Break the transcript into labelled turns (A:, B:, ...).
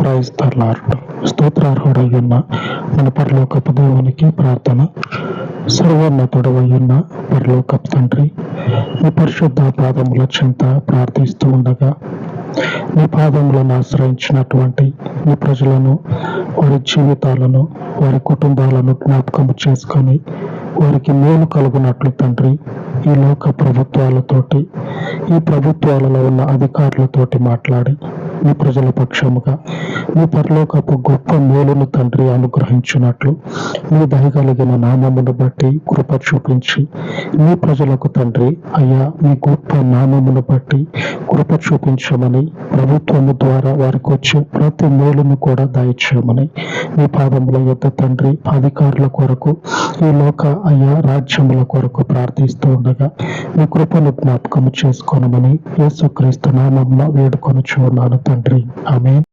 A: Praise the lord. స్తోత్రార్హుడయ్యున్న మన పరలోకపు దేవునికి ప్రార్థన. సర్వోన్నతుడవయ్యున్న పరలోకపు తండ్రి, మీ పరిశుద్ధ పాదముల చెంత ప్రార్థిస్తూ ఉండగా, నీ పాదములను ఆశ్రయించినటువంటి నీ ప్రజలను, వారి జీవితాలను, వారి కుటుంబాలను జ్ఞాపకము చేసుకొని వారికి మేలు కలుగునట్లు తండ్రి, ఈ లోక ప్రభుత్వాలతోటి, ఈ ప్రభుత్వాలలో ఉన్న అధికారులతోటి మాట్లాడి మీ ప్రజల పక్షముగా మీ పరలోకపు గొప్ప మేలును తండ్రి అనుగ్రహించున్నట్లు మీ దయగలిగిన నామమును బట్టి కృప చూపించి మీ ప్రజలకు తండ్రి అయ్యా మీ గొప్ప నామమును బట్టి కృప చూపించమని, ప్రభుత్వము ద్వారా వారికి వచ్చే ప్రతి మేలును కూడా దయచేయమని మీ పాదముల యొద్ద తండ్రి అధికారుల కొరకు, ఈ లోక అయ్యా రాజ్యముల కొరకు ప్రార్థిస్తూ ఉండగా మీ కృపను జ్ఞాపకము చేసుకోనమని యేసుక్రీస్తు నామమున వేడుకొనుచున్నాను తండ్రి. ఆమేన్.